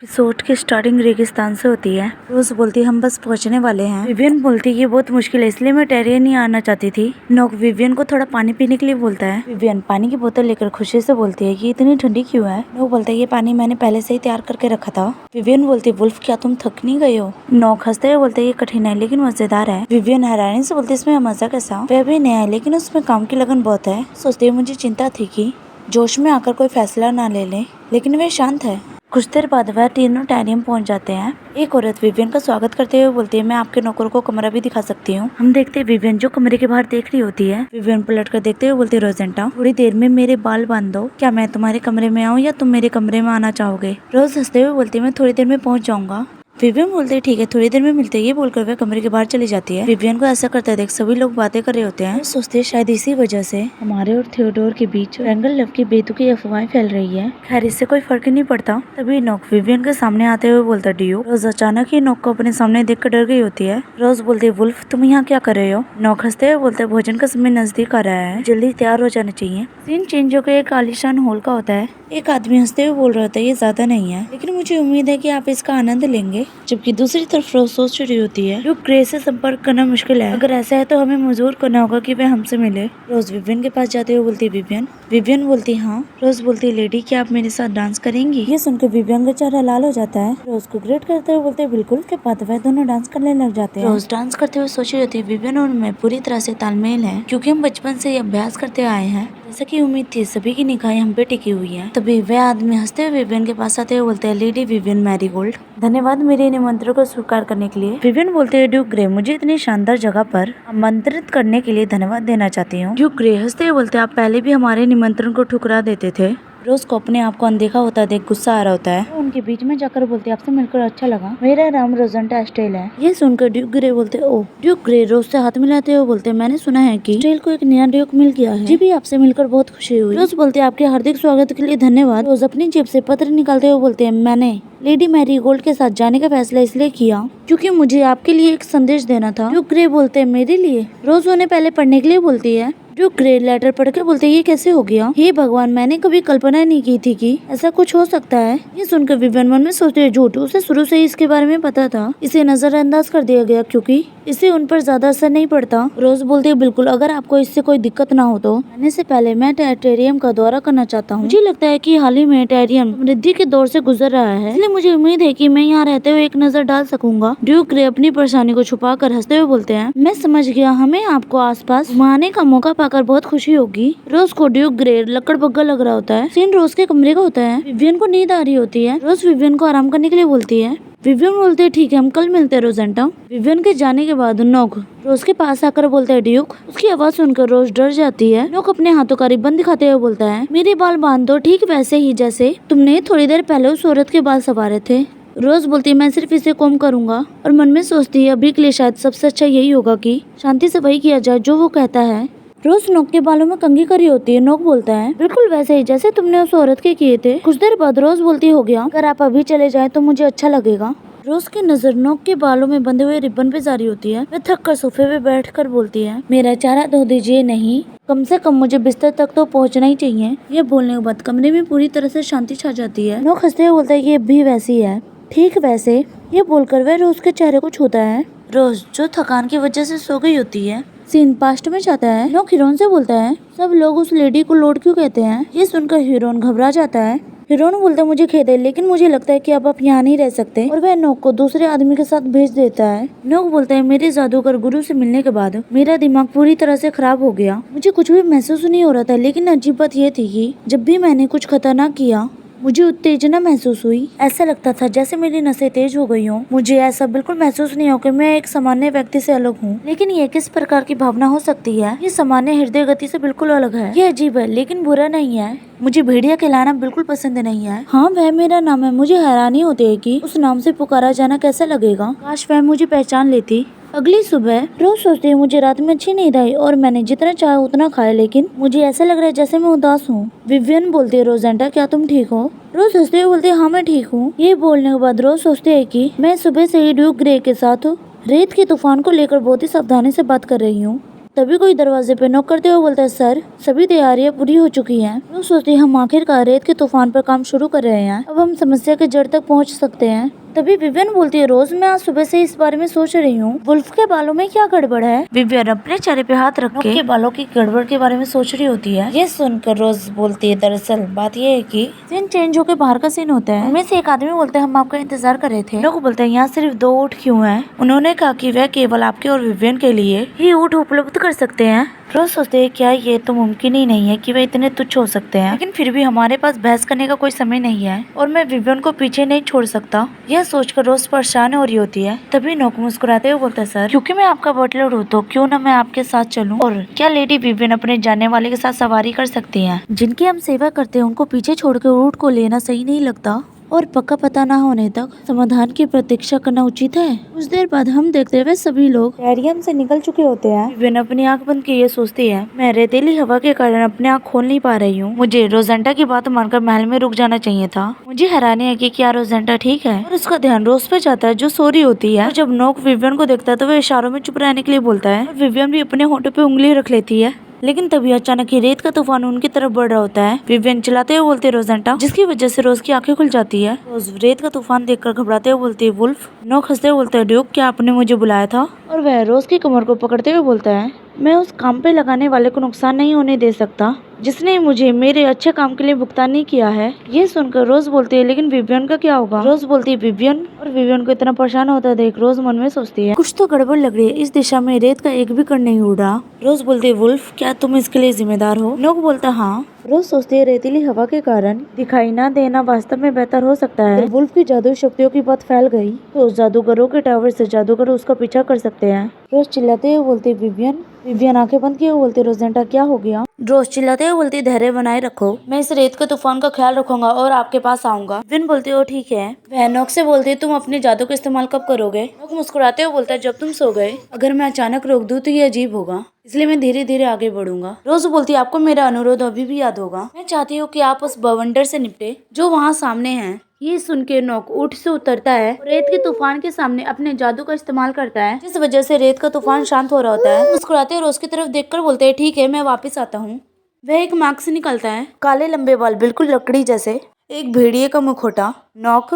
Episode की starting रेगिस्तान से होती है। रोज बोलती है हम बस पहुंचने वाले हैं। विवियन बोलती है ये बहुत मुश्किल है इसलिए मैं टेरिया नहीं आना चाहती थी। नोक विवियन को थोड़ा पानी पीने के लिए बोलता है। विवियन पानी की बोतल लेकर खुशी से बोलती है कि इतनी ठंडी क्यों है। नोक बोलता है ये पानी मैंने पहले से ही तैयार करके रखा था। विवियन बोलती है वुल्फ क्या तुम थक नहीं गए हो। नोक हंसते हुए बोलते ये कठिन है लेकिन मजेदार है। विवियन हैरानी से बोलती इसमें मजा कैसा। वह भी नया है लेकिन उसमें काम की लगन बहुत है। सोचते हुए मुझे चिंता थी कि जोश में आकर कोई फैसला ना ले ले, लेकिन वे शांत है। कुछ देर बाद वह तीनों टेरियम पहुंच जाते हैं। एक औरत विवियन का स्वागत करते हुए बोलती है मैं आपके नौकर को कमरा भी दिखा सकती हूँ। हम देखते हैं विवियन जो कमरे के बाहर देख रही होती है। विवियन पलट कर देखते हुए बोलती है रोजेंटा थोड़ी देर में मेरे बाल बांध दो। क्या मैं तुम्हारे कमरे में आऊँ या तुम मेरे कमरे में आना चाहोगे। रोज हंसते हुए बोलती है मैं थोड़ी देर में पहुंच जाऊंगा। विवियन बोलते हैं ठीक है थोड़ी देर में मिलते हैं। ये बोलकर वह कमरे के बाहर चली जाती है। विवियन को ऐसा करते देख सभी लोग बातें कर रहे होते हैं। सोचते हैं शायद इसी वजह से हमारे और थियोडोर के बीच रैंगल लव की बेतुकी अफवाहें फैल रही है। खैर इससे कोई फर्क ही नहीं पड़ता। तभी नोक विवियन के सामने आते हुए बोलता ड्यू। रोज अचानक ही नोक को अपने सामने देख कर डर गई होती है। रोज बोलती है वुल्फ तुम यहाँ क्या कर रहे हो। नोक हंसते हुए बोलते हैं भोजन का समय नजदीक आ रहा है जल्दी तैयार हो जाना चाहिए। सीन चेंज होकर एक आलीशान हॉल का होता है। एक आदमी हंसते हुए बोल रहा होता है ये ज्यादा नहीं है लेकिन मुझे उम्मीद है कि आप इसका आनंद लेंगे। जबकि दूसरी तरफ रोज सोच रही होती है ड्यूक ग्रे से संपर्क करना मुश्किल है। अगर ऐसा है तो हमें मजबूर करना होगा कि वह हमसे मिले। रोज विवियन के पास जाते हुए बोलती है विवियन। विवियन बोलती हाँ। रोज बोलती है लेडी क्या आप मेरे साथ डांस करेंगी। ये सुनकर विवियन का चेहरा लाल हो जाता है। रोज को ग्रेट करते हुए बोलते बिल्कुल। के बाद वह दोनों डांस करने लग जाते हैं। रोज डांस करते हुए सोच रही होती है विवियन और मैं पूरी तरह से तालमेल है क्योंकि हम बचपन से ही अभ्यास करते आए हैं। जैसा की उम्मीद थी सभी की निगाहें हम पे टिकी हुई है। तभी वह आदमी हंसते हुए विवियन के पास आते हुए बोलते हैं लेडी विवियन मैरीगोल्ड धन्यवाद मेरे निमंत्रण को स्वीकार करने के लिए। विवियन बोलते हैं ड्यूक ग्रे मुझे इतनी शानदार जगह पर आमंत्रित करने के लिए धन्यवाद देना चाहती हूँ। ड्यूक ग्रे हंसते हुए बोलते आप पहले भी हमारे निमंत्रण को ठुकरा देते थे। रोज को अपने आप को अनदेखा होता देख गुस्सा आ रहा होता है। वो उनके बीच में जाकर बोलते आपसे मिलकर अच्छा लगा मेरा नाम रोजेंटा स्टेल है। ये सुनकर ड्यूक ग्रे बोलते ओ। ड्यूक ग्रे रोज से हाथ मिलाते हुए बोलते मैंने सुना है कि स्टेल को एक नया ड्यूक मिल गया है। जी भी आपसे मिलकर बहुत खुशी हुई। रोज बोलते आपके हार्दिक स्वागत के लिए धन्यवाद। रोज अपनी जेब से पत्र निकालते हुए बोलते हैं मैंने लेडी मैरीगोल्ड के साथ जाने का फैसला इसलिए किया क्योंकि मुझे आपके लिए एक संदेश देना था। ड्यूक ग्रे बोलते हैं मेरे लिए। रोज उन्हें पहले पढ़ने के लिए बोलती है। ड्यूक ग्रे लेटर पढ़ के बोलते ये कैसे हो गया। हे भगवान मैंने कभी कल्पना नहीं की थी कि ऐसा कुछ हो सकता है। ये सुनकर विवियन मन में सोचते है झूठ उसे शुरू से ही इसके बारे में पता था। इसे नजरअंदाज कर दिया गया क्योंकि इससे उन पर ज्यादा असर नहीं पड़ता। रोज बोलती है बिल्कुल अगर आपको इससे कोई दिक्कत ना हो तो आने से पहले मैं टेरियम का दौरा करना चाहता हूँ। मुझे लगता है कि हाल ही में टेरियम समृद्धि के दौर से गुजर रहा है इसलिए मुझे उम्मीद है कि मैं यहाँ रहते हुए एक नजर डाल सकूंगा। ड्यूक ग्रे अपनी परेशानी को छुपा कर हंसते हुए बोलते हैं मैं समझ गया हमें आपको आसपास घुमाने का मौका पाकर बहुत खुशी होगी। रोज को ड्यूक ग्रे लकड़बग्गा लग रहा होता है। सीन रोज के कमरे का होता है। विवियन को नींद आ रही होती है। रोज विवियन को आराम करने के लिए बोलती है। विवियन बोलते है ठीक है हम कल मिलते हैं रोजेंटा। विवियन के जाने के बाद नोक रोज के पास आकर बोलता है ड्यूक। उसकी आवाज सुनकर रोज डर जाती है। नोक अपने हाथों का रिबन दिखाते हुए बोलता है मेरे बाल बांध दो ठीक वैसे ही जैसे तुमने थोड़ी देर पहले उस औरत के बाल संवारे थे। रोज बोलती है मैं सिर्फ इसे कॉम करूंगा और मन में सोचती है अभी के लिए शायद सबसे अच्छा यही होगा कि शांति से वही किया जाए जो वो कहता है। रोज नोक के बालों में कंघी करी होती है। नोक बोलता है बिल्कुल वैसे ही जैसे तुमने उस औरत के किए थे। कुछ देर बाद रोज बोलती हो गया अगर आप अभी चले जाएं तो मुझे अच्छा लगेगा। रोज की नजर नोक के बालों में बंधे हुए रिबन पे जारी होती है। वह थक कर सोफे पे बैठ कर बोलती है मेरा चेहरा धो दीजिए नहीं कम से कम मुझे बिस्तर तक तो पहुंचना ही चाहिए। यह बोलने के बाद कमरे में पूरी तरह से शांति छा जाती है। नोक हंसते हुए बोलता है ये भी वैसी है ठीक वैसे। ये बोलकर वह रोज के चेहरे को छूता है। रोज जो थकान की वजह से सो गई होती है। सीन पास्ट में जाता है। नोक हीरोन से बोलता है सब लोग उस लेडी को लॉर्ड क्यों कहते हैं। ये सुनकर हीरोन घबरा जाता है। हीरोन बोलता है मुझे खेद है लेकिन मुझे लगता है कि अब आप यहाँ नहीं रह सकते और वह नोक को दूसरे आदमी के साथ भेज देता है। नोक बोलता है मेरे जादूगर गुरु से मिलने के बाद मेरा दिमाग पूरी तरह से खराब हो गया। मुझे कुछ भी महसूस नहीं हो रहा था लेकिन अजीब बात यह थी कि जब भी मैंने कुछ खतरनाक किया मुझे उत्तेजना महसूस हुई। ऐसा लगता था जैसे मेरी नसें तेज हो गई हों। मुझे ऐसा बिल्कुल महसूस नहीं हो कि मैं एक सामान्य व्यक्ति से अलग हूँ। लेकिन ये किस प्रकार की भावना हो सकती है। ये सामान्य हृदय गति से बिल्कुल अलग है। ये अजीब है लेकिन बुरा नहीं है। मुझे भेड़िया कहलाना बिल्कुल पसंद नहीं है। हाँ वह मेरा नाम है। मुझे हैरानी होती है कि उस नाम से पुकारा जाना कैसा लगेगा। काश वह मुझे पहचान लेती। अगली सुबह रोज सोचती है मुझे रात में अच्छी नींद आई और मैंने जितना चाहा उतना खाया लेकिन मुझे ऐसा लग रहा है जैसे मैं उदास हूँ। विवियन बोलती है रोजेंटा क्या तुम ठीक हो। रोज सोचते हुए बोलती है हाँ मैं ठीक हूँ। ये बोलने के बाद रोज सोचती है कि मैं सुबह से ही ड्यूक ग्रे के साथ रेत के तूफान को लेकर बहुत ही सावधानी से बात कर रही हूँ। तभी कोई दरवाजे पे नॉक करते हुए बोलता है, सर सभी तैयारियां पूरी हो चुकी हैं। लोग सोचते हैं हम आखिरकार रेत के तूफान पर काम शुरू कर रहे हैं, अब हम समस्या के जड़ तक पहुंच सकते हैं। तभी विवियन बोलती है, रोज मैं आज सुबह से इस बारे में सोच रही हूँ, वुल्फ के बालों में क्या गड़बड़ है। विवियन अपने चेहरे पे हाथ रख के बालों की गड़बड़ के बारे में सोच रही होती है। ये सुनकर रोज बोलती है, दरअसल बात ये है कि सीन चेंज होकर बाहर का सीन होता है। उनमें से एक आदमी बोलता है, हम आपका इंतजार कर रहे थे। लोग बोलते हैं, यहाँ सिर्फ 2 ऊँट क्यों हैं? उन्होंने कहा कि वह केवल आपके और विवियन के लिए ही ऊँट उपलब्ध कर सकते हैं। रोज सोचते हैं, क्या ये तो मुमकिन ही नहीं है कि वे इतने तुच्छ हो सकते हैं, लेकिन फिर भी हमारे पास बहस करने का कोई समय नहीं है और मैं विवियन को पीछे नहीं छोड़ सकता। यह सोचकर रोज परेशान हो रही होती है। तभी नोक मुस्कुराते हुए बोलता है, सर क्योंकि मैं आपका बटलर हूँ तो क्यों ना मैं आपके साथ चलूं? और क्या लेडी विवियन अपने जानने वाले के साथ सवारी कर सकती है? जिनकी हम सेवा करते हैं उनको पीछे छोड़कर ऊँट को लेना सही नहीं लगता और पक्का पता ना होने तक समाधान की प्रतीक्षा करना उचित है। कुछ देर बाद हम देखते हुए सभी लोग टेरियम से निकल चुके होते हैं। विवियन अपनी आंख बंद किए सोचती है, मैं रेतीली हवा के कारण अपने आंख खोल नहीं पा रही हूँ। मुझे रोजेंटा की बात मानकर महल में रुक जाना चाहिए था। मुझे हैरानी है कि क्या रोजेंटा ठीक है, और उसका ध्यान रोज पे जाता है जो सो रही होती है। और जब नोक विवियन को देखता है तो वह इशारों में चुप रहने के लिए बोलता है और विवियन भी अपने होठों पे उंगली रख लेती है। लेकिन तभी अचानक ही रेत का तूफान उनकी तरफ बढ़ रहा होता है। विवियन चिल्लाते हुए बोलती है, रोजेंटा, जिसकी वजह से रोज की आंखें खुल जाती है। रोज रेत का तूफान देखकर घबराते हुए बोलती है, वुल्फ। नोक हंसते हुए बोलता है, ड्यूक, क्या आपने मुझे बुलाया था? और वह रोज की कमर को पकड़ते हुए बोलता है, मैं उस काम पे लगाने वाले को नुकसान नहीं होने दे सकता जिसने मुझे मेरे अच्छे काम के लिए भुगतान नहीं किया है। ये सुनकर रोज बोलती है, लेकिन विवियन का क्या होगा? रोज बोलती है, विवियन। और विवियन को इतना परेशान होता है देख रोज मन में सोचती है, कुछ तो गड़बड़ लग रही है, इस दिशा में रेत का एक भी कण नहीं उड़ रहा। रोज बोलती है, वुल्फ, क्या तुम इसके लिए जिम्मेदार हो? नोक बोलता, हाँ। रोज सोचती है, रेतीली हवा के कारण दिखाई ना देना वास्तव में बेहतर हो सकता है। अगर वुल्फ की जादुई शक्तियों की बात फैल गई तो उस जादूगरों के टावर से जादूगर उसका पीछा कर सकते हैं। रोज चिल्लाते हुए बोलती, विवियन। विवियन आंखें बंद किए हुए बोलती, रोजेंटा, क्या हो गया? रोज चिल्लाते हुए बोलती, धैर्य बनाए रखो, मैं इस रेत के तूफान का ख्याल रखूंगा और आपके पास आऊंगा। विवियन बोलती, ओ ठीक है। वह नोक से बोलती, तुम अपने जादू का इस्तेमाल कब करोगे? नोक मुस्कुराते हुए बोलता है, जब तुम सो गए। अगर मैं अचानक रोक दूं तो ये अजीब होगा, इसलिए मैं धीरे धीरे आगे बढ़ूंगा। रोज बोलती, आपको मेरा अनुरोध अभी भी याद होगा। मैं चाहती हूँ कि आप उस बवंडर से निपटे जो वहाँ सामने है। ये सुन के नोक ऊँट से उतरता है और रेत के तूफान के सामने अपने जादू का इस्तेमाल करता है, जिस वजह से रेत का तूफान शांत हो रहा होता है। मुस्कुराते हुए रोज की तरफ देखकर बोलते हैं, ठीक है, मैं वापस आता हूँ। वह एक मार्ग से निकलता है, काले लंबे बाल बिल्कुल लकड़ी जैसे, एक भेड़िए का मुखौटा। नोक।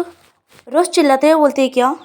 रोज चिल्लाते हुए बोलती है, क्या?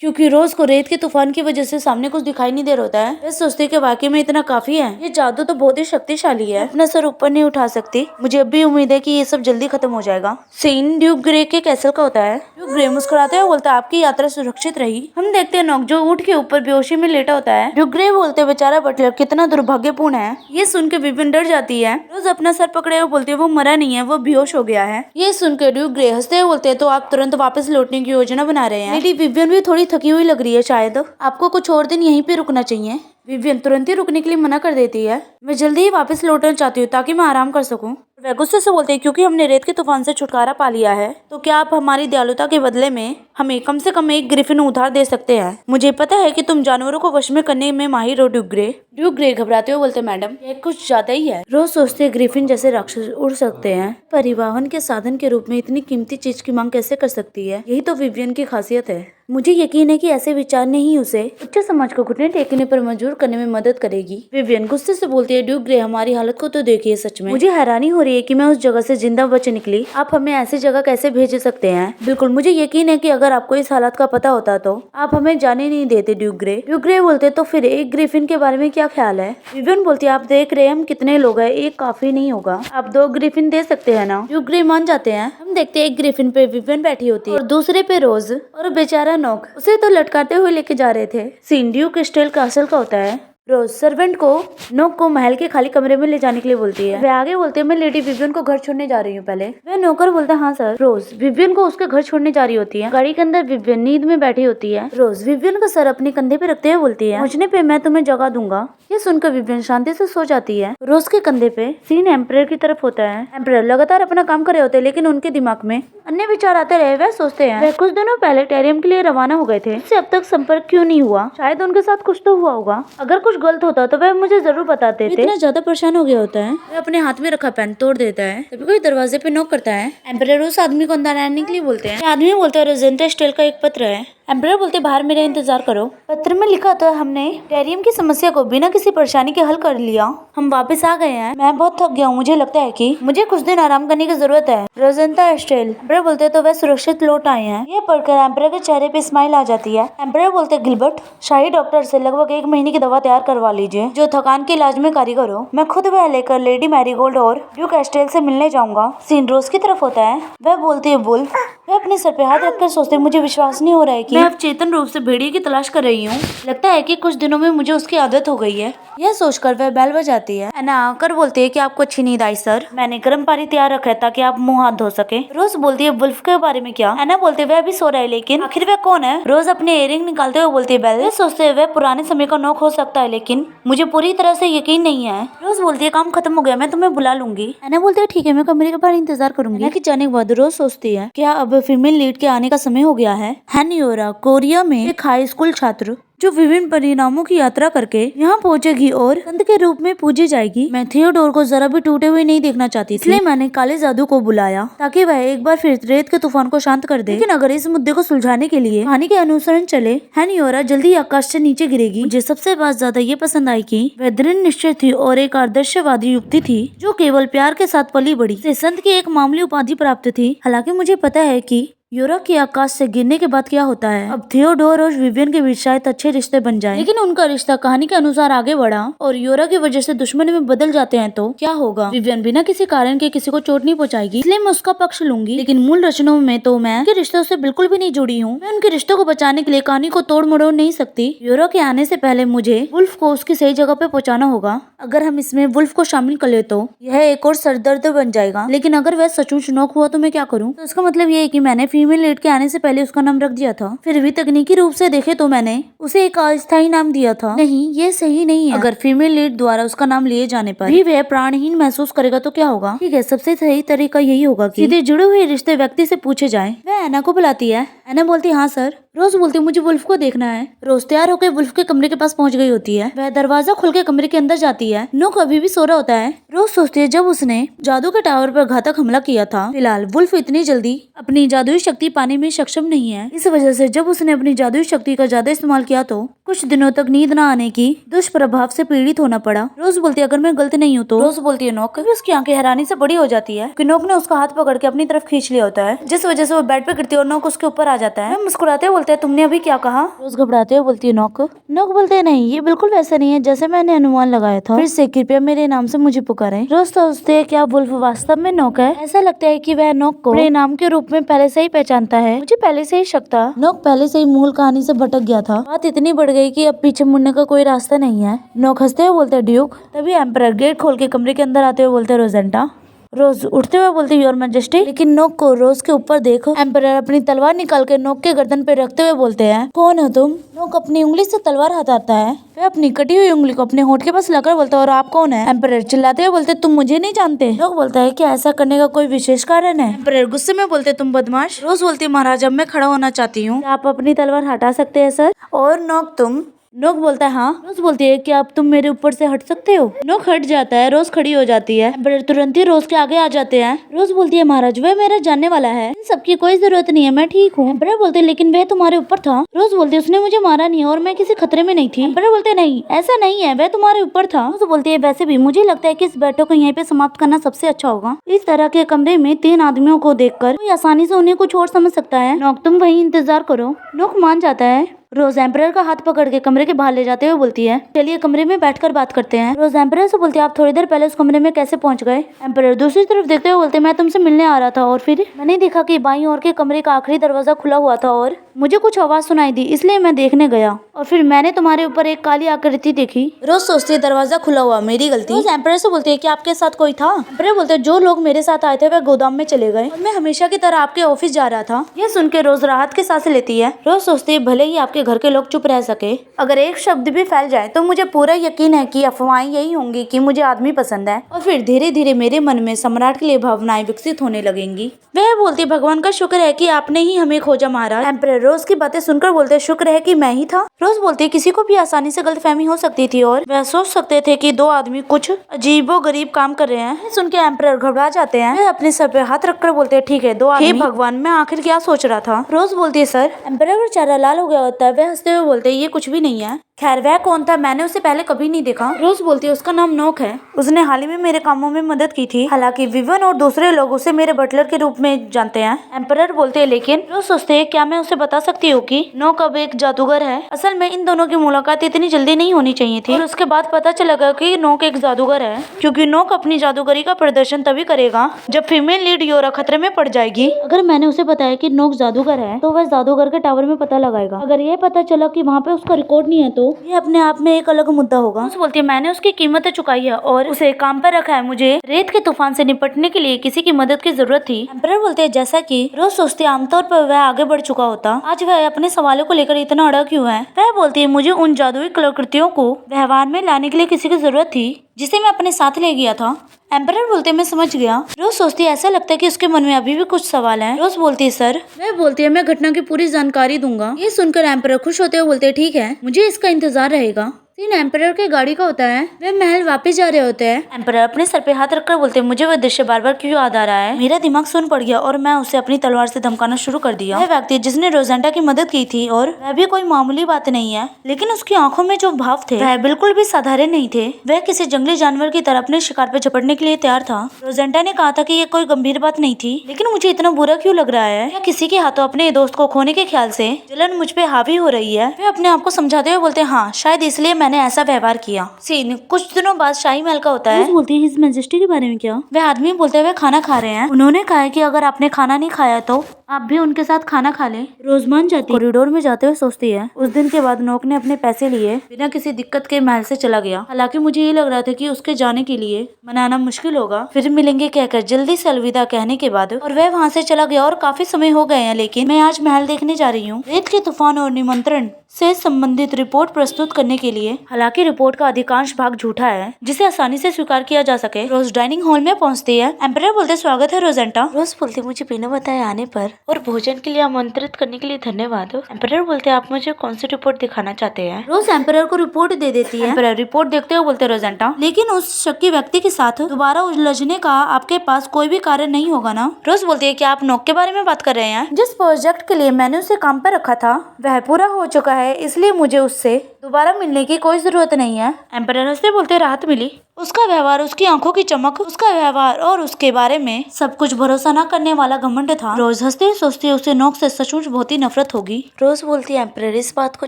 क्योंकि रोज को रेत के तूफान की वजह से सामने कुछ दिखाई नहीं दे रहा होता है। वह सोचती है कि वाकई में इतना काफी है, ये जादू तो बहुत ही शक्तिशाली है। अपना सर ऊपर नहीं उठा सकती, मुझे अब भी उम्मीद है कि ये सब जल्दी खत्म हो जाएगा। सीन ड्यूक ग्रे के कैसल का होता है। ड्यूक ग्रे मुस्कुराते हुए बोलता है, आपकी यात्रा सुरक्षित रही। हम देखते हैं नोक जो ऊँट के ऊपर बेहोशी में लेटा होता है। ड्यूक ग्रे बोलते, बेचारा बटलर कितना दुर्भाग्यपूर्ण है। ये सुन के विवियन डर जाती है। रोज अपना सर पकड़े हुए बोलती है, वो मरा नहीं है, वो बेहोश हो गया है। ये सुनकर ड्यूक ग्रे हंसते हुए बोलते हैं, तो आप तुरंत वापस लौटने की योजना बना रहे हैं। लेडी विवियन भी थोड़ी थकी हुई लग रही है, शायद आपको कुछ और दिन यहीं पे रुकना चाहिए। विवियन तुरंत ही रुकने के लिए मना कर देती है, मैं जल्दी ही वापस लौटना चाहती हूँ ताकि मैं आराम कर सकूं। वह गुस्से से बोलते हैं, क्योंकि हमने रेत के तूफान से छुटकारा पा लिया है तो क्या आप हमारी दयालुता के बदले में हमें कम से कम एक ग्रिफिन उधार दे सकते हैं? मुझे पता है कि तुम जानवरों को वश में करने में माहिर हो ड्यूक ग्रे। ड्यूक ग्रे घबराते हुए बोलते, मैडम, ये कुछ ज्यादा ही है। रोज सोचते ग्रिफिन जैसे राक्षस उड़ सकते हैं, परिवहन के साधन के रूप में इतनी कीमती चीज की मांग कैसे कर सकती है? यही तो विवियन की खासियत है। मुझे यकीन है कि ऐसे विचार ने ही उसे उच्च समाज को घुटने टेकने पर मजबूर करने में मदद करेगी। विवियन गुस्से से बोलती है, ड्यूक ग्रे, हमारी हालत को तो देखिए, सच में मुझे हैरानी हो रही है कि मैं उस जगह से जिंदा बच निकली। आप हमें ऐसी जगह कैसे भेज सकते हैं? बिल्कुल, मुझे यकीन है कि अगर आपको इस हालत का पता होता तो आप हमें जाने नहीं देते। Duke grey. ड्यूक ग्रे बोलते, तो फिर एक ग्रिफिन के बारे में क्या ख्याल है? विवियन बोलती है, आप देख रहे हैं हम कितने लोग हैं, एक काफी नहीं होगा, आप 2 ग्रिफिन दे सकते हैं ना? ड्यूक ग्रे मान जाते हैं। हम देखते हैं एक ग्रिफिन पे विवियन बैठी होती है और दूसरे पे रोज, और बेचारा नोक उसे तो लटकाते हुए लेके जा रहे थे। सीन ड्यूक स्टेल कासल का होता है। रोज सर्वेंट को नोक को महल के खाली कमरे में ले जाने के लिए बोलती है। वे आगे बोलते हैं, मैं लेडी विवियन को घर छोड़ने जा रही हूँ पहले। वह नौकर बोलता है, हाँ सर। रोज विवियन को उसके घर छोड़ने जा रही होती है। गाड़ी के अंदर विवियन नींद में बैठी होती है। रोज विवियन का सर अपने कंधे पे रखते हुए बोलती है, पहुंचने पे मैं तुम्हें जगा दूंगा। ये सुनकर विवियन शांति से सो जाती है। रोज के कंधे पे सीन एम्परर की तरफ होता है। एम्परर लगातार अपना काम कर रहे होते हैं, लेकिन उनके दिमाग में अन्य विचार आते रहे। वह सोचते हैं, वह कुछ दिनों पहले टेरियम के लिए रवाना हो गए थे, उससे अब तक संपर्क क्यों नहीं हुआ? शायद उनके साथ कुछ तो हुआ होगा। अगर कुछ गलत होता तो वह मुझे जरूर बताते थे। इतना ज्यादा परेशान हो गया होता है, वह अपने हाथ में रखा पेन तोड़ देता है। तभी कोई दरवाजे पे नॉक करता है। एम्परर उस आदमी को अंदर आने के लिए बोलते हैं। आदमी बोलता है, रोजेंटा स्टेल का एक पत्र है। एम्परर बोलते बाहर मेरा इंतजार करो। पत्र में लिखा तो हमने टेरियम की समस्या को बिना किसी परेशानी के हल कर लिया। हम वापस आ गए हैं। मैं बहुत थक गया हूँ। मुझे लगता है कि मुझे कुछ दिन आराम करने की जरूरत है। रोजेंटा एस्टेल। एम्परर बोलते तो वह सुरक्षित लौट आए हैं। यह पढ़कर एम्परर के चेहरे पे स्माइल आ जाती है। एम्परर बोलते गिलबर्ट, शाही डॉक्टर से लगभग 1 महीने की दवा तैयार करवा लीजिए जो थकान के इलाज में कारीगर हो। मैं खुद वह लेकर लेडी मैरीगोल्ड और ड्यूक एस्टेल से मिलने जाऊंगा। सीन रोज की तरफ होता है। वह बोलती है वुल्फ। वह अपने सर पे हाथ रखकर सोचते मुझे विश्वास नहीं हो रहा है कि मैं अब चेतन रूप से भेड़िए की तलाश कर रही हूँ। लगता है कि कुछ दिनों में मुझे उसकी आदत हो गई है। यह सोचकर वह बेल बजाती है। एना आकर बोलती है कि आपको अच्छी नींद आई सर। मैंने गर्म पानी तैयार रखा है ताकि आप मुंह हाथ धो सके। रोज बोलती है वुल्फ के बारे में क्या? एना बोलते वह अभी सो रहा है लेकिन आखिर वह कौन है? रोज अपने इयररिंग निकालते हुए बोलती है बेल। सोचते हुए वह पुराने समय का नोक हो सकता है लेकिन मुझे पूरी तरह से यकीन नहीं है। रोज बोलती है काम खत्म हो गया, मैं तुम्हें बुला लूंगी। एना बोलती है ठीक है, मैं कमरे के बाहर इंतजार करूंगी। एना के जाने के बाद रोज सोचती है क्या अब फीमेल लीड के आने का समय हो गया है। हैनियोरा कोरिया में एक हाई स्कूल छात्र जो विभिन्न परिणामों की यात्रा करके यहाँ पहुँचेगी और संत के रूप में पूजी जाएगी। मैं थियोडोर को जरा भी टूटे हुए नहीं देखना चाहती थी, इसलिए मैंने काले जादू को बुलाया ताकि वह एक बार फिर रेत के तूफान को शांत कर दे। लेकिन अगर इस मुद्दे को सुलझाने के लिए कहानी के अनुसरण चले, हैनियोरा जल्दी आकाश से नीचे गिरेगी। मुझे सबसे ज्यादा ये पसंद आई कि वह दृढ़ निश्चय थी और एक आदर्शवादी युक्ति थी जो केवल प्यार के साथ पली बढ़ी। इसे संत की एक मामूली उपाधि प्राप्त थी। हालांकि मुझे पता है कि योरा के आकाश से गिरने के बाद क्या होता है। अब थियोडोर और विवियन के बीच शायद अच्छे रिश्ते बन जाएं, लेकिन उनका रिश्ता कहानी के अनुसार आगे बढ़ा और योरा की वजह से दुश्मनी में बदल जाते हैं तो क्या होगा। विवियन बिना किसी कारण के किसी को चोट नहीं पहुंचाएगी, इसलिए मैं उसका पक्ष लूंगी। लेकिन मूल रचनाओं में तो मैं उनके रिश्तों से बिल्कुल भी नहीं जुड़ी हूँ। मैं उनके रिश्तों को बचाने के लिए कहानी को तोड़ मरोड़ नहीं सकती। योरा के आने से पहले मुझे वुल्फ को उसकी सही जगह पे पहुँचाना होगा। अगर हम इसमें वुल्फ को शामिल कर ले तो यह एक और सरदर्द बन जाएगा। लेकिन अगर वह सचमुच नोक हुआ तो मैं क्या करूँ? तो इसका मतलब ये है कि मैंने फीमेल लीड के आने से पहले उसका नाम रख दिया था। फिर भी तकनीकी रूप से देखे तो मैंने उसे एक अस्थायी नाम दिया था। नहीं, ये सही नहीं है। अगर फीमेल लीड द्वारा उसका नाम लिए जाने पर भी वह प्राणहीन महसूस करेगा तो क्या होगा? ठीक है, सबसे सही तरीका यही होगा कि सीधे जुड़े हुए रिश्ते व्यक्ति से पूछे जाएं। वह एना को बुलाती है। एना बोलती हाँ सर। रोज बोलती मुझे वुल्फ को देखना है। रोज तैयार होकर वुल्फ के कमरे के पास पहुंच गई होती है। वह दरवाजा खोल के कमरे के अंदर जाती है। नोक अभी भी सो रहा होता है। रोज सोचती है जब उसने जादू के टावर पर घातक हमला किया था। फिलहाल वुल्फ इतनी जल्दी अपनी जादुई शक्ति पाने में सक्षम नहीं है। इस वजह से जब उसने अपनी जादुई शक्ति का ज्यादा इस्तेमाल किया तो कुछ दिनों तक नींद न आने की दुष्प्रभाव से पीड़ित होना पड़ा। रोज बोलती है अगर मैं गलत नहीं हूँ तो। रोज बोलती है नोक। उसकी आंखें हैरानी से बड़ी हो जाती है कि नोक ने उसका हाथ पकड़ के अपनी तरफ खींच लिया होता है, जिस वजह से वो बेड पे गिरती है और नोक उसके ऊपर आ जाता है। मुस्कुराते बोलते हैं तुमने अभी क्या कहा? रोज घबराते हुए बोलती है नोक। नोक बोलते हैं नहीं, ये बिल्कुल वैसा नहीं है जैसे मैंने अनुमान लगाया था। फिर से कृपया मेरे नाम से मुझे पुकारें। रोज सोचते हैं क्या वुल्फ वास्तव में नोक है? ऐसा लगता है कि वह नोक को अपने नाम के रूप में पहले से ही पहचानता है। मुझे पहले से ही शक था। नोक पहले से ही मूल कहानी से भटक गया था। बात इतनी बढ़ गई कि अब पीछे मुड़ने का कोई रास्ता नहीं है। नोक हंसते हुए बोलते ड्यूक। तभी एम्परर गेट खोल के कमरे के अंदर आते हुए बोलते रोजेंटा। रोज उठते हुए बोलती योर मैजेस्टी। लेकिन नोक को रोज के ऊपर देखो। एम्परर अपनी तलवार निकाल के नोक के गर्दन पे रखते हुए बोलते हैं कौन हो तुम? नोक अपनी उंगली से तलवार हटाता है। वह अपनी कटी हुई उंगली को अपने होंठ के पास लाकर बोलता है और आप कौन है? एम्परर चिल्लाते हुए बोलते तुम मुझे नहीं जानते। नोक बोलता है क्या ऐसा करने का कोई विशेष कारण है? एम्परर गुस्से में बोलते तुम बदमाश। रोज बोलती महाराज अब मैं खड़ा होना चाहती हूँ, आप अपनी तलवार हटा सकते हैं सर? और नोक तुम? नोक बोलता है हाँ। रोज बोलती है कि अब तुम मेरे ऊपर से हट सकते हो। नोक हट जाता है। रोज खड़ी हो जाती है। एम्परर तुरंत ही रोज के आगे आ जाते हैं। रोज बोलती है महाराज वह मेरा जानने वाला है, इन सबकी कोई जरूरत नहीं है, मैं ठीक हूँ। एम्परर बोलते लेकिन वह तुम्हारे ऊपर था। रोज बोलती है उसने मुझे मारा नहीं और मैं किसी खतरे में नहीं थी। एम्परर बोलते नहीं ऐसा नहीं है, वह तुम्हारे ऊपर था। रोज बोलती है वैसे भी मुझे लगता है कि इस बैठक को यहीं पे समाप्त करना सबसे अच्छा होगा। इस तरह के कमरे में 3 आदमियों को देखकर कोई आसानी से उन्हें कुछ और समझ सकता है। नोक तुम वहीं इंतजार करो। नोक मान जाता है। रोज एम्परर का हाथ पकड़ के कमरे के बाहर ले जाते हुए बोलती है चलिए कमरे में बैठकर बात करते हैं। रोज एम्परर से बोलती है आप थोड़ी देर पहले उस कमरे में कैसे पहुंच गए? एम्परर दूसरी तरफ देखते हुए बोलते मैं तुमसे मिलने आ रहा था और फिर मैंने देखा कि बाईं ओर के कमरे का आखिरी दरवाजा खुला हुआ था और मुझे कुछ आवाज सुनाई दी, इसलिए मैं देखने गया और फिर मैंने तुम्हारे ऊपर एक काली आकृति देखी। रोज सोचती है दरवाजा खुला हुआ, मेरी गलती। रोज एम्परर से बोलती है कि आपके साथ कोई था? एम्परर बोलते हैं जो लोग मेरे साथ आए थे वह गोदाम में चले गए और मैं हमेशा की तरह आपके ऑफिस जा रहा था। यह सुन के रोज राहत की सांसें लेती है। रोज सोचती है भले ही आपके आपके घर के लोग चुप रह सके। अगर एक शब्द भी फैल जाए तो मुझे पूरा यकीन है कि अफवाहें यही होंगी कि मुझे आदमी पसंद है, और फिर धीरे धीरे मेरे मन में सम्राट के लिए भावनाएं विकसित होने लगेंगी। वह बोलती, भगवान का शुक्र है कि आपने ही हमें खोजा महाराज। एम्परर रोज की बातें सुनकर बोलते, शुक्र है कि मैं ही था। रोज बोलती, किसी को भी आसानी से गलतफहमी हो सकती थी और वह सोच सकते थे कि दो आदमी कुछ अजीबोगरीब काम कर रहे हैं। सुन के एम्परर घबरा जाते हैं। वह अपने सर पे हाथ रखकर बोलते, ठीक है, दो आदमी। हे भगवान, मैं आखिर क्या सोच रहा था। रोज बोलती है, सर। एम्परर का चेहरा लाल हो गया होता है। वह हंसते हुए बोलते, ये कुछ भी नहीं है। खैर, वह कौन था? मैंने उसे पहले कभी नहीं देखा। रोज बोलती है, उसका नाम नोक है। उसने हाल ही में मेरे कामों में मदद की थी। हालांकि विवियन और दूसरे लोग उसे मेरे बटलर के रूप में जानते हैं। एम्परर बोलते हैं, लेकिन रोज सोचते हैं, क्या मैं उसे बता सकती हूँ कि नोक अब एक जादूगर है। असल में इन दोनों की मुलाकात इतनी जल्दी नहीं होनी चाहिए थी, और उसके बाद पता चलेगा कि नोक एक जादूगर है, क्योंकि नोक अपनी जादूगरी का प्रदर्शन तभी करेगा जब फीमेल लीड योरा खतरे में पड़ जाएगी। अगर मैंने उसे बताया कि नोक जादूगर है तो वह जादूगर के टावर में पता लगाएगा। अगर यह पता चला कि वहाँ पे उसका रिकॉर्ड नहीं है तो ये अपने आप में एक अलग मुद्दा होगा। रोज बोलती है, मैंने उसकी कीमत चुकाई है और उसे काम पर रखा है। मुझे रेत के तूफान से निपटने के लिए किसी की मदद की जरूरत थी। एम्परर बोलते हैं, जैसा कि रोज सोचती है आमतौर पर वह आगे बढ़ चुका होता, आज वह अपने सवालों को लेकर इतना अड़ा क्यों है। वह बोलती है, मुझे उन जादुई कलाकृतियों को व्यवहार में लाने के लिए किसी की जरूरत थी जिसे मैं अपने साथ ले गया था। एम्परर बोलते, मैं समझ गया। रोज सोचती है, ऐसा लगता है कि उसके मन में अभी भी कुछ सवाल हैं। रोज बोलती है, सर। वह बोलती है, मैं घटना की पूरी जानकारी दूंगा। ये सुनकर एम्परर खुश होते हुए बोलते हैं, ठीक है, मुझे इसका इंतजार रहेगा। सीन एम्परर के गाड़ी का होता है। वे महल वापस जा रहे होते हैं। एम्परर अपने सर पे हाथ रखकर बोलते हैं, मुझे वह दृश्य बार बार क्यों याद आ रहा है। मेरा दिमाग सुन पड़ गया और मैं उसे अपनी तलवार से धमकाना शुरू कर दिया। वह व्यक्ति जिसने रोजेंटा की मदद की थी, और वह भी कोई मामूली बात नहीं है, लेकिन उसकी आंखों में जो भाव थे वह बिल्कुल भी साधारण नहीं थे। वह किसी जंगली जानवर की तरह अपने शिकार पे झपटने के लिए तैयार था। रोजेंटा ने कहा था कि ये कोई गंभीर बात नहीं थी, लेकिन मुझे इतना बुरा क्यों लग रहा है। या किसी के हाथों अपने दोस्त को खोने के ख्याल से जलन मुझ पे हावी हो रही है। वे अपने आप को समझाते हुए बोलते हैं, हाँ, शायद इसलिए मैंने ऐसा व्यवहार किया। सीन कुछ दिनों बाद शाही महल का होता है। बोलती है, हिज मैजेस्टी के बारे में क्या? वह आदमी बोलते हुए खाना खा रहे हैं। उन्होंने कहा है कि अगर आपने खाना नहीं खाया तो आप भी उनके साथ खाना खा लें। रोज मान जाती है। कॉरिडोर में जाते हुए सोचती है, उस दिन के बाद नोक ने अपने पैसे लिए बिना किसी दिक्कत के महल से चला गया। हालांकि मुझे ये लग रहा था कि उसके जाने के लिए मनाना मुश्किल होगा। फिर मिलेंगे कहकर जल्दी से अलविदा कहने के बाद और वह वहाँ से चला गया। और काफी समय हो गए हैं, लेकिन मैं आज महल देखने जा रही हूँ, रेत के तूफान और निमंत्रण से संबंधित रिपोर्ट प्रस्तुत करने के लिए। हालांकि रिपोर्ट का अधिकांश भाग झूठा है जिसे आसानी से स्वीकार किया जा सके। रोज डाइनिंग हॉल में पहुंचती है। एम्परर बोलते, स्वागत है रोजेंटा। रोज बोलती, मुझे बिना बताए आने पर और भोजन के लिए आमंत्रित करने के लिए धन्यवाद। एम्परर बोलते, आप मुझे कौन सी रिपोर्ट दिखाना चाहते हैं। रोज एम्परर को रिपोर्ट दे देती है। एम्परर रिपोर्ट देखते हुए बोलते, रोजेंटा, लेकिन उस शक्की व्यक्ति के साथ दोबारा उलझने का आपके पास कोई भी कारण नहीं होगा ना। रोज बोलती है, क्या आप नोक के बारे में बात कर रहे हैं? जिस प्रोजेक्ट के लिए मैंने उसे काम पर रखा था वह पूरा हो चुका है, इसलिए मुझे उससे दोबारा मिलने की कोई जरूरत नहीं है। एम्परर हंसते बोलते, राहत मिली। उसका व्यवहार, उसकी आंखों की चमक, उसका व्यवहार और उसके बारे में सब कुछ भरोसा न करने वाला घमंड था। रोज हंसते सोचते उसे नोक से सचमुच बहुत ही नफरत होगी। रोज बोलती है, एम्परर, इस बात को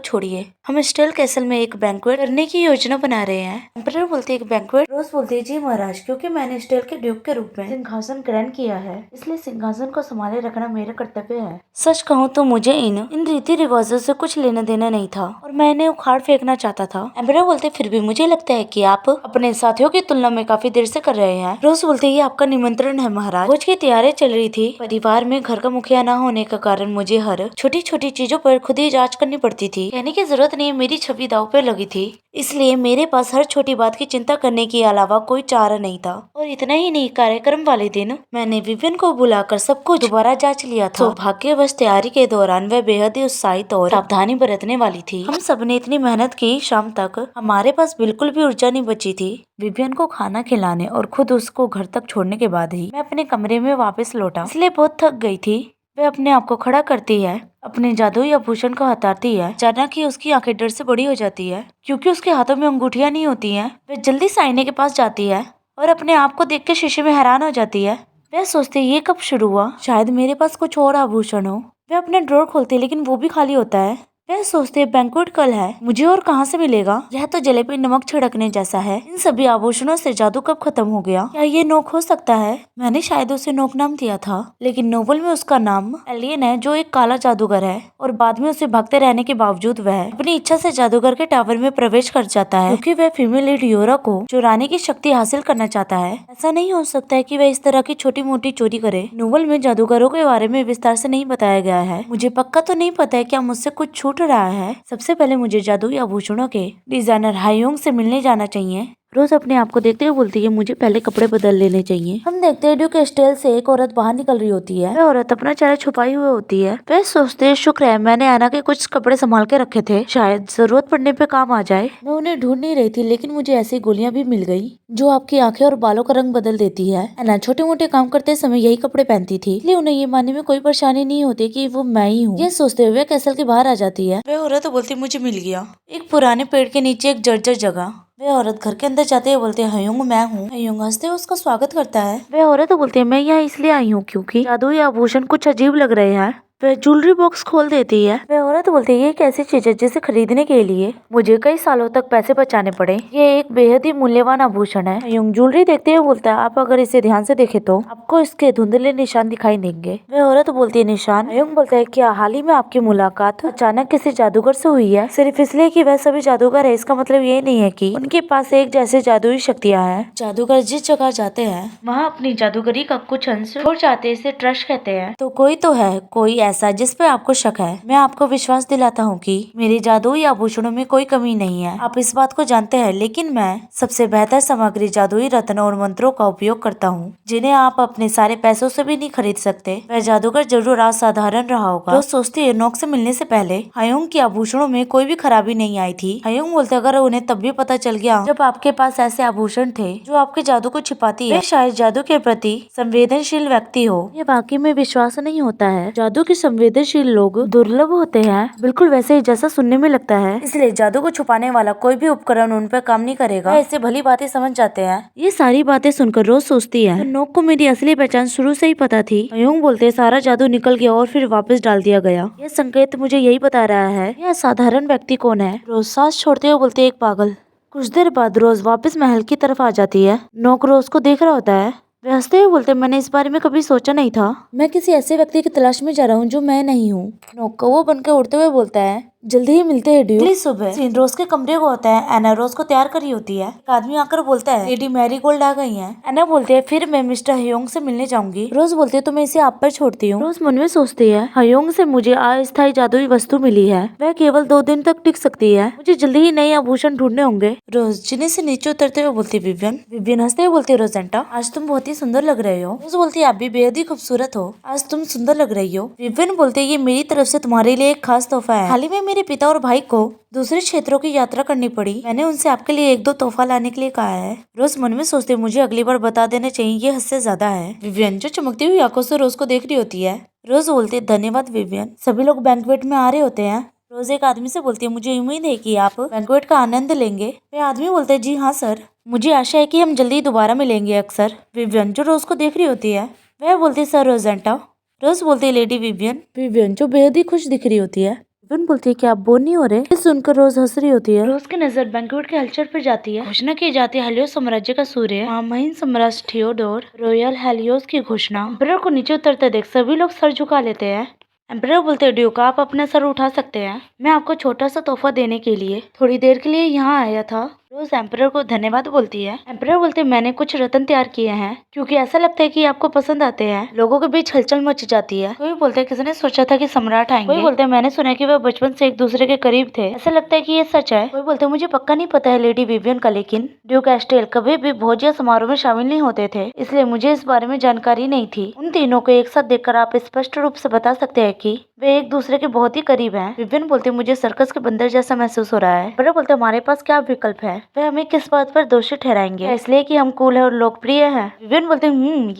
छोड़िए, हम स्टेल कैसल में एक बैंक्वेट करने की योजना बना रहे हैं। एम्परर बोलती है, एक बैंक्वेट? रोज बोलती है, जी महाराज, क्योंकि मैंने स्टेल के ड्यूक के रूप में सिंहासन ग्रहण किया है, इसलिए सिंहासन को संभाले रखना मेरा कर्तव्य है। सच कहूँ तो मुझे इन रीति रिवाजों से कुछ लेना देना नहीं था और मैं इन्हें उखाड़ फेंकना चाहता था। एम्परर बोलते, फिर भी मुझे लगता है कि आप अपने साथियों की तुलना में काफी देर से कर रहे हैं। रोज बोलते, ये आपका निमंत्रण है महाराज। भोज की तैयारी चल रही थी। परिवार में घर का मुखिया न होने के कारण मुझे हर छोटी छोटी चीजों पर खुद ही जांच करनी पड़ती थी। कहने की जरूरत नहीं, मेरी छवि दांव पे लगी थी, इसलिए मेरे पास हर छोटी बात की चिंता करने के अलावा कोई चारा नहीं था। और इतना ही नहीं, कार्यक्रम वाले दिन मैंने विवियन को बुलाकर सब कुछ दोबारा जांच लिया था। सौभाग्यवश तैयारी के दौरान वह बेहद ही उत्साहित और सावधानी बरतने वाली थी। हम सब ने इतनी मेहनत की, शाम तक हमारे पास बिल्कुल भी ऊर्जा नहीं बची थी। विवियन को खाना खिलाने और खुद उसको घर तक छोड़ने के बाद ही मैं अपने कमरे में वापस लौटा, इसलिए बहुत थक गई थी। वह अपने आप को खड़ा करती है, अपने जादुई आभूषण को हटाती है, जाना कि उसकी आंखें डर से बड़ी हो जाती है क्योंकि उसके हाथों में अंगूठियां नहीं होती हैं। वह जल्दी से आईने के पास जाती है और अपने आप को देख के शीशे में हैरान हो जाती है। वह सोचती, ये कब शुरू हुआ, शायद मेरे पास कुछ और आभूषण हो। वह अपने ड्रॉर खोलती है, लेकिन वो भी खाली होता है। वह सोचते, बैंक्वेट कल है, मुझे और कहाँ से मिलेगा। यह तो जले पे नमक छिड़कने जैसा है। इन सभी आभूषणों से जादू कब खत्म हो गया? क्या ये नोक हो सकता है? मैंने शायद उसे नोक नाम दिया था, लेकिन नोवेल में उसका नाम एलियन है, जो एक काला जादूगर है। और बाद में उसे भागते रहने के बावजूद वह अपनी इच्छा से जादूगर के टावर में प्रवेश कर जाता है, क्योंकि वह फीमेल लीड योरा को चुराने की शक्ति हासिल करना चाहता है। ऐसा नहीं हो सकता है कि वह इस तरह की छोटी मोटी चोरी करे। नोवेल में जादूगरों के बारे में विस्तार से नहीं बताया गया है। मुझे पक्का तो नहीं पता है क्या मुझसे कुछ छूट ढूंढ रहा है। सबसे पहले मुझे जादुई आभूषणों के डिजाइनर हायोंग से मिलने जाना चाहिए। रोज अपने आप को देखते हुए बोलती है मुझे पहले कपड़े बदल लेने चाहिए। हम देखते हैं ड्यूक स्टेल से एक औरत बाहर निकल रही होती है। वह औरत अपना चेहरा छुपाई हुई होती है। वह सोचते हैं शुक्र है मैंने एना के कुछ कपड़े संभाल के रखे थे, शायद जरूरत पड़ने पे काम आ जाए। मैं उन्हें ढूंढ नहीं रही थी लेकिन मुझे ऐसी गोलियां भी मिल गई जो आपकी आंखें और बालों का रंग बदल देती है। एना छोटे मोटे काम करते समय यही कपड़े पहनती थी, इसलिए उन्हें ये मानने में कोई परेशानी नहीं होती कि वो मैं ही हूँ। ये सोचते हुए कैसल के बाहर आ जाती है। वह औरत बोलती मुझे मिल गया एक पुराने पेड़ के नीचे एक जर्जर जगह। वह औरत घर के अंदर जाते हुए बोलते हैं हयुंग मैं हूँ। हयुंग हंसते हुए उसका स्वागत करता है। वह औरत बोलती है मैं यहाँ इसलिए आई हूँ क्योंकि जादुई आभूषण कुछ अजीब लग रहे हैं। वह ज्वेलरी बॉक्स खोल देती है। वह औरत बोलती है ये एक ऐसी चीज है जिसे खरीदने के लिए मुझे कई सालों तक पैसे बचाने पड़े। ये एक बेहद ही मूल्यवान आभूषण है। हयुंग ज्वेलरी देखते हुए बोलता है आप अगर इसे ध्यान से देखे तो आपको इसके धुंधले निशान दिखाई देंगे। वह औरत बोलती है निशान। हयुंग बोलता है क्या हाल ही में आपकी मुलाकात अचानक किसी जादूगर से हुई है? सिर्फ इसलिए कि वह सभी जादूगर है इसका मतलब ये नहीं है कि उनके पास एक जैसे जादुई शक्तियाँ हैं। जादूगर जिस जगह जाते हैं वहाँ अपनी जादूगरी का कुछ अंश छोड़ जाते हैं, इसे ट्रस्ट कहते हैं। तो कोई तो है, कोई ऐसा जिस पे आपको शक है। मैं आपको विश्वास दिलाता हूँ कि मेरे जादुई आभूषणों में कोई कमी नहीं है। आप इस बात को जानते हैं लेकिन मैं सबसे बेहतर सामग्री जादुई रत्न और मंत्रों का उपयोग करता हूँ जिन्हें आप अपने सारे पैसों से भी नहीं खरीद सकते। वह जादूगर जरूर असाधारण रहा होगा। रोज सोचती है नोक से मिलने से पहले हयुंग के आभूषणों में कोई भी खराबी नहीं आई थी। हयुंग बोलते अगर उन्हें तब भी पता चल गया जब आपके पास ऐसे आभूषण थे जो आपके जादू को छिपाती है, शायद जादू के प्रति संवेदनशील व्यक्ति हो। ये वाकई में विश्वास नहीं होता है। जादू के संवेदनशील लोग दुर्लभ होते हैं, बिल्कुल वैसे ही जैसा सुनने में लगता है। इसलिए जादू को छुपाने वाला कोई भी उपकरण उन पर काम नहीं करेगा। इससे भली बातें समझ जाते हैं। ये सारी बातें सुनकर रोज सोचती है तो नोक को मेरी असली पहचान शुरू से ही पता थी। हयुंग बोलते सारा जादू निकल गया और फिर वापस डाल दिया गया। यह संकेत मुझे यही बता रहा है यह साधारण व्यक्ति कौन है। रोज सांस छोड़ते हुए बोलते एक पागल। कुछ देर बाद रोज वापस महल की तरफ आ जाती है। नोक रोज को देख रहा होता है। वे हंसते हुए बोलते मैंने इस बारे में कभी सोचा नहीं था। मैं किसी ऐसे व्यक्ति की तलाश में जा रहा हूँ जो मैं नहीं हूँ। नोक कौवा बनकर उड़ते हुए बोलता है जल्दी ही मिलते हैं ड्यूक। सुबह सीन रोज के कमरे को होता है। एना रोज को तैयार करी होती है। एक आदमी आकर बोलता है लेडी मैरीगोल्ड आ गई हैं। एना बोलती है फिर मैं मिस्टर हयोंग से मिलने जाऊंगी। रोज बोलती है तो मैं इसे आप पर छोड़ती हूँ। रोज मन में सोचती है हयोंग से मुझे अस्थायी जादुई वस्तु मिली है, वह केवल 2 दिन तक टिक सकती है। मुझे जल्दी ही नए आभूषण ढूंढने होंगे। रोज जिन्हें से नीचे उतरते हुए बोलती विवियन। विवियन हंसते हुए बोलती रोजेंटा आज तुम बहुत ही सुंदर लग रहे हो। रोज बोलती है आप भी बेहद ही खूबसूरत हो, आज तुम सुंदर लग रही हो। विवियन बोलते ये मेरी तरफ से तुम्हारे लिए एक खास तोहफा है। हाल ही में मेरे पिता और भाई को दूसरे क्षेत्रों की यात्रा करनी पड़ी। मैंने उनसे आपके लिए 1-2 तोहफा लाने के लिए कहा है। रोज मन में सोचते मुझे अगली बार बता देना चाहिए, ये हद से ज्यादा है। विवियन जो चमकती हुई आंखों से रोज को देख रही होती है। रोज बोलते धन्यवाद विवियन। सभी लोग बैंक्वेट में आ रहे होते हैं। रोज एक आदमी से बोलती है मुझे उम्मीद है कि आप बैंक्वेट का आनंद लेंगे। वे आदमी बोलते हैं जी हाँ सर, मुझे आशा है कि हम जल्दी दोबारा मिलेंगे अक्सर। विवियन जो रोज को देख रही होती है वह बोलती है सर रोजेंटा। रोज बोलती है लेडी विवियन। विवियन जो बेहद ही खुश दिख रही होती है। विवियन बोलती है कि आप बोर नहीं हो रहे? ये सुनकर रोज हंस रही होती है। रोज की नजर बैंक्वेट के हलचल पर जाती है। घोषणा की जाती है हेलियोस साम्राज्य का सूर्य महामहिम सम्राट थियोडोर रॉयल हेलियोस की घोषणा। एम्परर को नीचे उतरते देख सभी लोग सर झुका लेते हैं। एम्परर बोलते हैं ड्यूक आप अपना सर उठा सकते हैं, मैं आपको छोटा सा तोहफा देने के लिए थोड़ी देर के लिए यहाँ आया था। रोज एम्परर को धन्यवाद बोलती है। एम्परर बोलते हैं मैंने कुछ रत्न तैयार किए हैं क्योंकि ऐसा लगता है कि आपको पसंद आते हैं। लोगों के बीच हलचल मच जाती है। कोई बोलते हैं किसने सोचा था कि सम्राट आएंगे। कोई बोलते हैं मैंने सुना है कि वह बचपन से एक दूसरे के करीब थे, ऐसा लगता है कि ये सच है। कोई बोलते हैं मुझे पक्का नहीं पता है लेडी विवियन का, लेकिन ड्यूक एस्टेल कभी भी भोज या समारोह में शामिल नहीं होते थे, इसलिए मुझे इस बारे में जानकारी नहीं थी। उन तीनों को एक साथ देखकर आप स्पष्ट रूप से बता सकते हैं कि वे एक दूसरे के बहुत ही करीब हैं। विवियन बोलते मुझे सर्कस के बंदर जैसा महसूस हो रहा है। एम्परर बोलते हमारे पास क्या विकल्प है? वे हमें किस बात पर दोषी ठहराएंगे? इसलिए कि हम कूल है और लोकप्रिय हैं। विवियन बोलते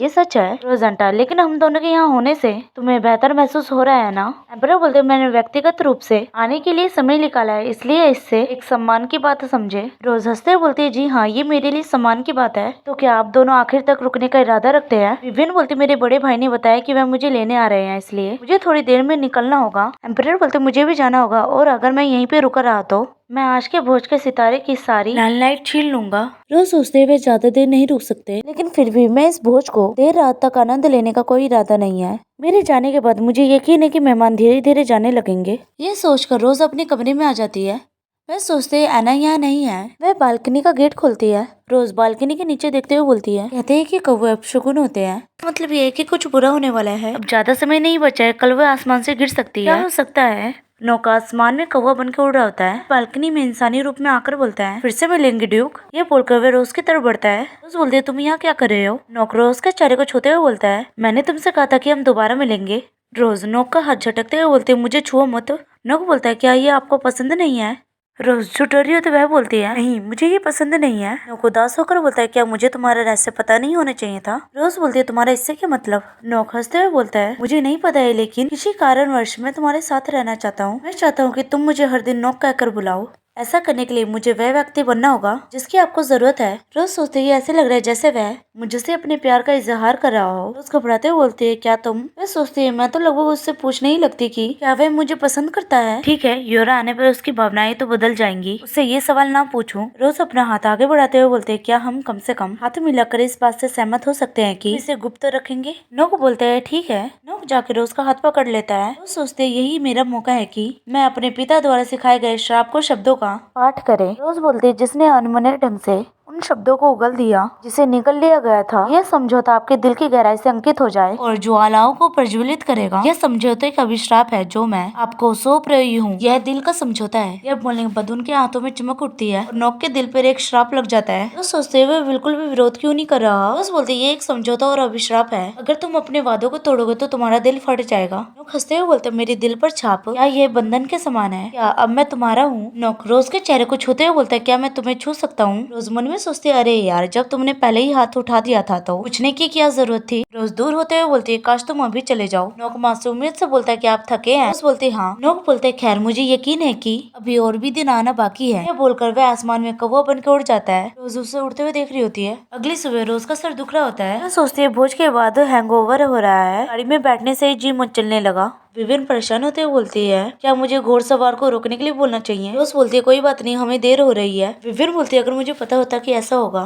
ये सच है रोजेंटा, लेकिन हम दोनों के यहाँ होने से तुम्हें बेहतर महसूस हो रहा है ना? एम्परर बोलते मैंने व्यक्तिगत रूप से आने के लिए समय निकाला है, इसलिए इससे एक सम्मान की बात समझे। रोज हंसते बोलती है जी हाँ, ये मेरे लिए सम्मान की बात है। तो क्या आप दोनों आखिर तक रुकने का इरादा रखते हैं? विवियन बोलती मेरे बड़े भाई ने बताया कि वह मुझे लेने आ रहे हैं, इसलिए मुझे थोड़ी देर में निकलना होगा। एम्परर बोलते मुझे भी जाना होगा और अगर मैं यहीं पे रुका रहा तो मैं आज के भोज के सितारे की सारी लाइट छीन लूंगा। रोज सोचते हुए ज्यादा देर नहीं रुक सकते, लेकिन फिर भी मैं इस भोज को देर रात तक आनंद लेने का कोई इरादा नहीं है। मेरे जाने के बाद मुझे यकीन है कि मेहमान धीरे धीरे जाने लगेंगे। ये सोचकर रोज अपने कमरे में आ जाती है। वह सोचते है एना यहाँ नहीं है। वह बालकनी का गेट खोलती है। रोज बालकनी के नीचे देखते हुए बोलती है कहते हैं कि कौवे अपशगुन होते हैं, मतलब ये है कि कुछ बुरा होने वाला है। अब ज्यादा समय नहीं बचा है, कल वह आसमान से गिर सकती है। क्या हो सकता है? नोक आसमान में कौवा बन के उड़ रहा होता है। बालकनी में इंसानी रूप में आकर बोलता है, फिर से मिलेंगे ड्यूक। ये बोलकर वे रोज की तरफ बढ़ता है। रोज बोलती है, तुम यहाँ क्या कर रहे हो? नोक रोज के चेहरे को छूते हुए बोलता है, मैंने तुमसे कहा था कि हम दोबारा मिलेंगे। रोज नोक का हाथ झटकते हुए बोलती है, मुझे छुओ मत। नोक बोलता है, क्या ये आपको पसंद नहीं है? रोज जो डरी होती है वह बोलती है, नहीं मुझे ये पसंद नहीं है। नोक उदास होकर बोलता है, क्या मुझे तुम्हारा रहस्य पता नहीं होना चाहिए था? रोज बोलती है, तुम्हारा इससे क्या मतलब? नोक हंसते हुए बोलता है, मुझे नहीं पता है, लेकिन किसी कारणवश मैं तुम्हारे साथ रहना चाहता हूँ। मैं चाहता हूँ कि तुम मुझे हर दिन नोक कहकर बुलाओ। ऐसा करने के लिए मुझे वह व्यक्ति बनना होगा जिसकी आपको जरूरत है। रोज सोचती है, ऐसे लग रहा है जैसे वह मुझसे अपने प्यार का इजहार कर रहा हो। रोज घबराते हुए बोलती है, क्या तुम? वह सोचती है, मैं तो लगभग उससे पूछने ही लगती कि क्या वह मुझे पसंद करता है। ठीक है, योरा आने पर उसकी भावनाएं तो बदल जाएंगी, उससे ये सवाल ना पूछूं। रोज अपना हाथ आगे बढ़ाते हुए बोलते हैं, क्या हम कम से कम हाथ मिलाकर इस बात से सहमत हो सकते हैं कि इसे गुप्त रखेंगे? नोक बोलते हैं, ठीक है। नोक जाकर रोज का हाथ पकड़ लेता है। रोज सोचते हैं, यही मेरा मौका है कि मैं अपने पिता द्वारा सिखाए गए श्राप को शब्दों का पाठ करे। रोज बोलती है, जिसने अनमने ढंग से उन शब्दों को उगल दिया जिसे निगल लिया गया था, यह समझौता आपके दिल की गहराई से अंकित हो जाए और ज्वालाओं को प्रज्वलित करेगा। यह समझौते एक अभिश्राप है जो मैं आपको सौंप रही हूँ। यह दिल का समझौता है। यह बोलने के बाद उनके हाथों में चमक उठती है और नोक के दिल पर एक श्राप लग जाता है। तो सोचते हुए बिल्कुल भी विरोध क्यों नहीं कर रहा। बस बोलते, ये एक समझौता और अभिश्राप है, अगर तुम अपने वादों को तोड़ोगे तो तुम्हारा दिल फट जाएगा। नोक हंसते हुए बोलते, मेरे दिल पर छाप, क्या यह बंधन के समान है? क्या अब मैं तुम्हारा हूँ? नोक रोज के चेहरे को छूते हुए बोलता है, क्या मैं तुम्हें छू सकता हूँ? रोज मन में सोचते, अरे यार, जब तुमने पहले ही हाथ उठा दिया था तो पूछने की क्या जरूरत थी? रोज दूर होते हुए बोलती है, काश तुम अभी चले जाओ। नोक मासूमियत से बोलता है, क्या आप थके हैं? रोज बोलते हाँ। नोक बोलते है, खैर मुझे यकीन है कि अभी और भी दिन आना बाकी है। यह बोलकर वह आसमान में कौवा बन के उड़ जाता है। रोज उसे उड़ते हुए देख रही होती है। अगली सुबह रोज का सर दुख रहा होता है। वह सोचती है, भोज के बाद हैंगओवर हो रहा है, गाड़ी में बैठने से ही जी मचलने लगा। विवियन परेशान होते हुए बोलती है, क्या मुझे घोड़सवार को रोकने के लिए बोलना चाहिए? रोज बोलती है, कोई बात नहीं, हमें देर हो रही है। विवियन बोलती है, अगर मुझे पता होता कि ऐसा होगा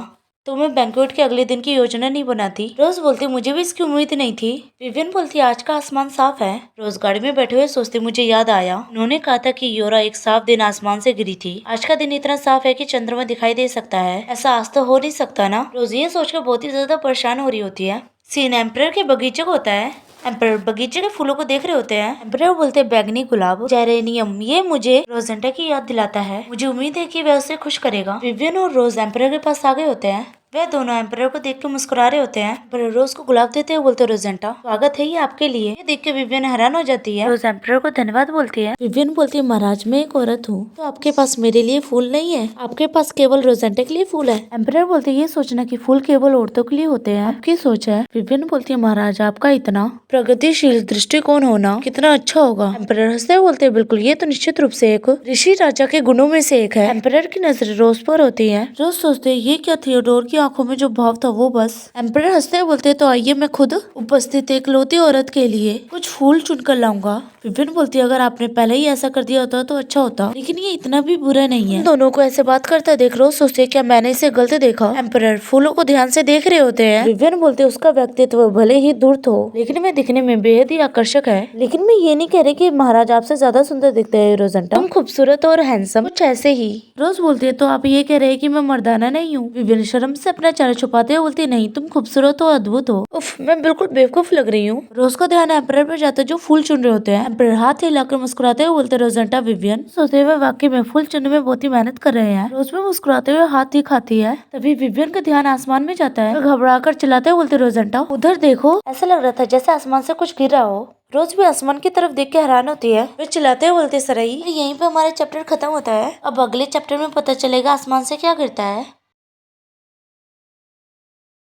तो मैं बैंक्वेट के अगले दिन की योजना नहीं बनाती। रोज बोलती, मुझे भी इसकी उम्मीद नहीं थी। विवियन बोलती, आज का आसमान साफ है। रोज गाड़ी में बैठे हुए सोचती, मुझे याद आया, उन्होंने कहा था कि योरा एक साफ दिन आसमान से गिरी थी। आज का दिन इतना साफ है कि चंद्रमा दिखाई दे सकता है। ऐसा आज तो हो नहीं सकता ना। रोज ये सोचकर बहुत ही ज्यादा परेशान हो रही होती है। सीन एम्परर के बगीचे को होता है। एम्परर बगीचे के फूलों को देख रहे होते हैं। एम्परर बोलते हैं, बैगनी गुलाब, जेरेनियम, ये मुझे रोजेंटा की याद दिलाता है। मुझे उम्मीद है कि वह उसे खुश करेगा। विवियन और रोज एम्परर के पास आ गए होते हैं। वे दोनों एम्परर को देख के मुस्कुरा रहे होते हैं। एम्परर रोज को गुलाब देते हुए बोलते, रोजेंटा, स्वागत है ये आपके लिए। ये देख के विवियन हैरान हो जाती है। रोज एम्परर को धन्यवाद बोलती है। विवियन बोलती है, महाराज मैं एक औरत हूँ, तो आपके पास मेरे लिए फूल नहीं है, आपके पास केवल रोजेंटा के लिए फूल है। एम्परर बोलते, ये सोचना कि फूल केवल औरतों के लिए होते हैं आपकी सोच है। विवियन बोलती है, महाराज आपका इतना प्रगतिशील दृष्टिकोण होना कितना अच्छा होगा। एम्परर हंसते हुए बोलते हैं, बिल्कुल, ये तो निश्चित रूप से एक ऋषि राजा के गुणों में से एक है। एम्परर की नजर रोज पर होती है। रोज सोचते हैं, ये क्या थियोडोर की आंखों में जो भाव था वो बस। एम्परर हंसते हुए बोलते हैं, तो आइए मैं खुद उपस्थित एकलौती औरत के लिए कुछ फूल चुनकर लाऊंगा। विवियन बोलती है, अगर आपने पहले ही ऐसा कर दिया होता तो अच्छा होता, लेकिन ये इतना भी बुरा नहीं है। दोनों को ऐसे बात करते देख रोज सोचते हैं, क्या मैंने इसे गलत देखा? एम्परर फूलों को ध्यान से देख रहे होते हैं। विवियन बोलते हैं, उसका व्यक्तित्व भले ही धूर्त हो, लेकिन मैं दिखने में बेहद ही आकर्षक है। लेकिन मैं ये नहीं कह रही कि महाराज आपसे ज्यादा सुंदर दिखते हैं रोजेंटा, तुम खूबसूरत और हैंडसम, कुछ ऐसे ही। रोज बोलती है, तो आप ये कह रहे हैं कि मैं मर्दाना नहीं हूँ? विवियन शर्म से अपना चेहरा छुपाते हुए बोलती, नहीं, तुम खूबसूरत हो, अद्भुत हो। उफ, मैं बिल्कुल बेवकूफ लग रही हूँ। रोज का ध्यान एम्परर पर जाता है जो फूल चुन रहे होते हैं। एम्परर हाथ हिलाकर मुस्कुराते हुए बोलते, रोजेंटा, विवियन सोचते हुए वाकई में फूल चुनने में बहुत ही मेहनत कर रहे हैं। रोज में मुस्कुराते हुए हाथ ही खाती है। तभी विवियन का ध्यान आसमान में जाता है। घबरा कर चिल्लाते हुए बोलते, रोजेंटा उधर देखो। ऐसा लग रहा था जैसे आसमान से कुछ गिर रहा हो। रोज भी आसमान की तरफ देख के हैरान होती है। वे चिल्लाते हुए बोलते, सराई, यहीं पे हमारा चैप्टर खत्म होता है। अब अगले चैप्टर में पता चलेगा आसमान से क्या गिरता है।